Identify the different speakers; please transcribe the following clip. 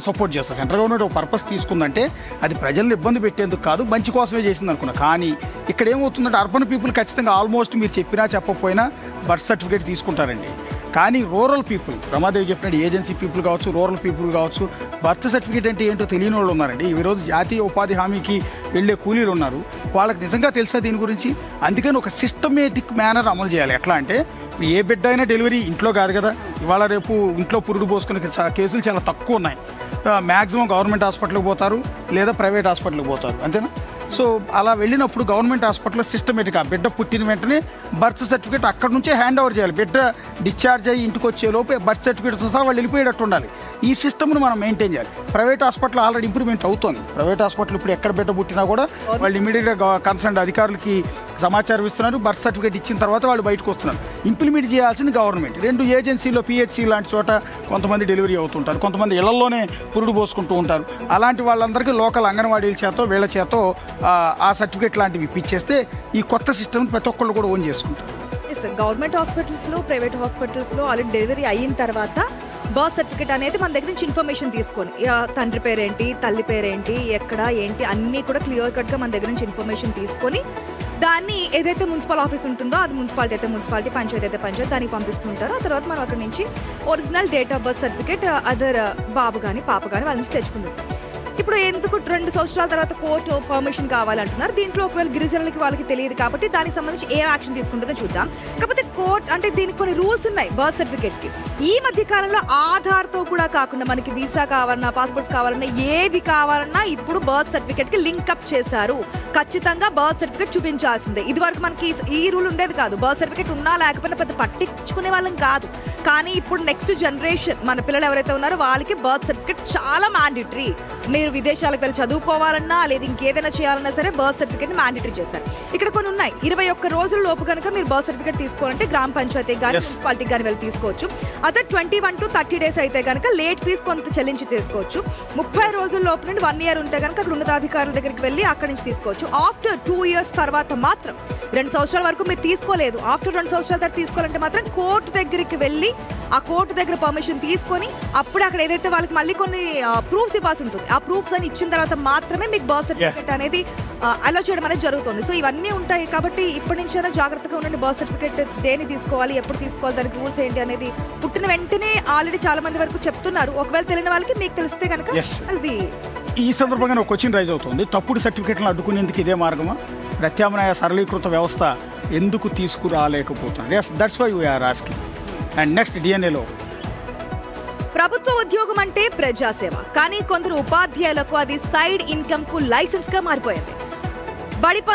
Speaker 1: Support చేస్తారు. Central government ఒక purpose తీసుకుందంటే అది ప్రజల్ని ఇబ్బంది పెట్టేందుకు కాదు, మంచి కోసమే చేసింది అనుకున్నా. కానీ ఇక్కడ ఏమవుతుందంటే అర్బన్ పీపుల్ ఖచ్చితంగా ఆల్మోస్ట్ మీరు చెప్పినా చెప్పకపోయినా బర్త్ సర్టిఫికేట్ తీసుకుంటారండి. కానీ రూరల్ పీపుల్, రమాదేవి చెప్పినట్టు ఏజెన్సీ పీపుల్ కావచ్చు, రూరల్ పీపుల్ కావచ్చు, బర్త్ సర్టిఫికేట్ అంటే ఏంటో తెలియని వాళ్ళు ఉన్నారండి. ఈరోజు జాతీయ ఉపాధి హామీకి వెళ్ళే కూలీలు ఉన్నారు, వాళ్ళకి నిజంగా తెలుసా దీని గురించి? అందుకని ఒక సిస్టమేటిక్ మేనర్ అమలు చేయాలి. ఎట్లా అంటే ఏ బిడ్డ అయినా డెలివరీ ఇంట్లో కాదు కదా, ఇవాళ రేపు ఇంట్లో పురుడు పోసుకునే కేసులు చాలా తక్కువ ఉన్నాయి. మ్యాక్సిమం గవర్నమెంట్ హాస్పిటల్కి పోతారు లేదా ప్రైవేట్ హాస్పిటల్కి పోతారు, అంతేనా? సో అలా వెళ్ళినప్పుడు గవర్నమెంట్ హాస్పిటల్లో సిస్టమేటిక్గా బిడ్డ పుట్టిన వెంటనే బర్త్ సర్టిఫికేట్ అక్కడ నుంచే హ్యాండ్ ఓవర్ చేయాలి. బిడ్డ డిశ్చార్జ్ అయ్యి ఇంటికి వచ్చే లోపే బర్త్ సర్టిఫికేట్తో సహా వాళ్ళు వెళ్ళిపోయేటట్టు ఉండాలి. ఈ సిస్టమ్ను మనం మెయింటైన్ చేయాలి. ప్రైవేట్ హాస్పిటల్ ఆల్రెడీ ఇంప్రూవ్మెంట్ అవుతుంది. ప్రైవేట్ హాస్పిటల్ ఇప్పుడు ఎక్కడ బిడ్డ పుట్టినా కూడా వాళ్ళు ఇమీడియట్గా కన్సర్న్ అధికారులకి సమాచారం ఇస్తున్నారు. బర్త్ సర్టిఫికేట్ ఇచ్చిన తర్వాత వాళ్ళు బయటకు వస్తున్నారు. ఇంప్లిమెంట్ చేయాల్సింది గవర్నమెంట్. 2 ఏజెన్సీలో పిహెచ్సి లాంటి చోట కొంతమంది డెలివరీ అవుతుంటారు, కొంతమంది ఇళ్లలోనే పురుడు పోసుకుంటూ ఉంటారు. అలాంటి వాళ్ళందరికీ లోకల్ అంగన్వాడీల చేతో వీళ్ళ చేతో ఆ సర్టిఫికేట్ లాంటివి ఇప్పించేస్తే ఈ కొత్త సిస్టమ్ ప్రతి ఒక్కళ్ళు కూడా ఓన్ చేసుకుంటారు.
Speaker 2: గవర్నమెంట్ హాస్పిటల్స్లో, ప్రైవేట్ హాస్పిటల్స్లో ఆల్రెడీ డెలివరీ అయిన తర్వాత బర్త్ సర్టిఫికేట్ అనేది మన దగ్గర నుంచి ఇన్ఫర్మేషన్ తీసుకొని తండ్రి పేరేంటి, తల్లి పేరేంటి, ఎక్కడ ఏంటి అన్నీ కూడా క్లియర్ కట్గా మన దగ్గర నుంచి ఇన్ఫర్మేషన్ తీసుకొని దాన్ని ఏదైతే మున్సిపల్ ఆఫీస్ ఉంటుందో అది మున్సిపాలిటీ అయితే మున్సిపాలిటీ, పంచాయతీ అయితే పంచాయతీ, దానికి పంపిస్తుంటారో ఆ తర్వాత మనం అక్కడ నుంచి original date of birth certificate other బాబు కానీ పాప కానీ వాళ్ళ నుంచి తెచ్చుకుంటాం. ఇప్పుడు ఎందుకు 2 సంవత్సరాల తర్వాత కోర్టు పర్మిషన్ కావాలంటున్నారు. దీంట్లో ఒకవేళ గిరిజనులకి వాళ్ళకి తెలియదు కాబట్టి దానికి సంబంధించి ఏ యాక్షన్ తీసుకుంటుందో చూద్దాం. కాకపోతే కోర్ట్ అంటే దీనికి కొన్ని రూల్స్ ఉన్నాయి బర్త్ సర్టిఫికేట్కి. ఈ మధ్య కాలంలో ఆధార్తో కూడా కాకుండా మనకి వీసా కావాలన్నా, పాస్పోర్ట్స్ కావాలన్నా, ఏది కావాలన్నా ఇప్పుడు బర్త్ సర్టిఫికేట్కి లింక్అప్ చేశారు. ఖచ్చితంగా బర్త్ సర్టిఫికేట్ చూపించాల్సిందే. ఇది వరకు మనకి ఈ రూల్ ఉండేది కాదు. బర్త్ సర్టిఫికేట్ ఉన్నా లేకపోయినా పెద్ద పట్టించుకునే వాళ్ళం కాదు. కానీ ఇప్పుడు నెక్స్ట్ జనరేషన్ మన పిల్లలు ఎవరైతే ఉన్నారో వాళ్ళకి బర్త్ సర్టిఫికేట్ చాలా మ్యాండేటరీ. మీరు విదేశాలకు వెళ్ళి చదువుకోవాలన్నా లేదా ఇంకేదైనా చేయాలన్నా సరే బర్త్ సర్టిఫికేట్ మ్యాండేటరీ చేశారు. ఇక్కడ కొన్ని ఉన్నాయి. 21 రోజుల లోపు కనుక మీరు బర్త్ సర్టిఫికేట్ తీసుకోవాలంటే గ్రామ పంచాయతీకి కానీ మున్సిపాలిటీకి కానీ వెళ్ళి తీసుకోవచ్చు. అదే 21 to 30 days అయితే కనుక లేట్ ఫీజు కొంత చెల్లించి తీసుకోవచ్చు. 30 రోజుల లోపు నుండి 1 year ఉంటే కనుక అక్కడ ఉన్నతాధికారుల దగ్గరికి వెళ్ళి అక్కడి నుంచి తీసుకోవచ్చు. ఆఫ్టర్ 2 years తర్వాత మాత్రం, 2 సంవత్సరాల వరకు మీరు తీసుకోలేదు, ఆఫ్టర్ 2 సంవత్సరాల తర్వాత తీసుకోవాలంటే మాత్రం కోర్టు దగ్గరికి వెళ్ళి ఆ కోర్టు దగ్గర పర్మిషన్ తీసుకొని అప్పుడు అక్కడ ఏదైతే వాళ్ళకి మళ్ళీ కొన్ని ప్రూఫ్స్ ఇవ్వాల్సి ఉంటుంది. ఆ ప్రూఫ్స్ అని ఇచ్చిన తర్వాత మాత్రమే మీకు బర్త్ సర్టిఫికేట్ అనేది అలా చేయడం అనేది జరుగుతుంది. సో ఇవన్నీ ఉంటాయి కాబట్టి ఇప్పటి నుంచైనా జాగ్రత్తగా ఉండండి. బర్త్ సర్టిఫికేట్ దేని తీసుకోవాలి, ఎప్పుడు తీసుకోవాలి, దానికి రూల్స్ ఏంటి అనేది పుట్టిన వెంటనే ఆల్రెడీ చాలా మంది వరకు చెప్తున్నారు. ఒకవేళ తెలియని వాళ్ళకి మీకు తెలిస్తే కనుక అది.
Speaker 1: ఈ సందర్భంగా ఒక క్వశ్చన్ రైజ్ అవుతుంది. తప్పుడు సర్టిఫికేట్లను అడ్డుకునేందుకు ఇదే మార్గమా? ప్రత్యామ్నాయ సరళీకృత వ్యవస్థ ఎందుకు తీసుకురాలేకపోతుంది? Yes, that's why we're asking. And next డిఎన్ఏలో
Speaker 2: ప్రభుత్వ ఉద్యోగం అంటే ప్రజాసేవ, కానీ కొందరు ఉపాధ్యాయులకు అది సైడ్ ఇన్కమ్ కు లైసెన్స్ గా మారిపోయింది. బడి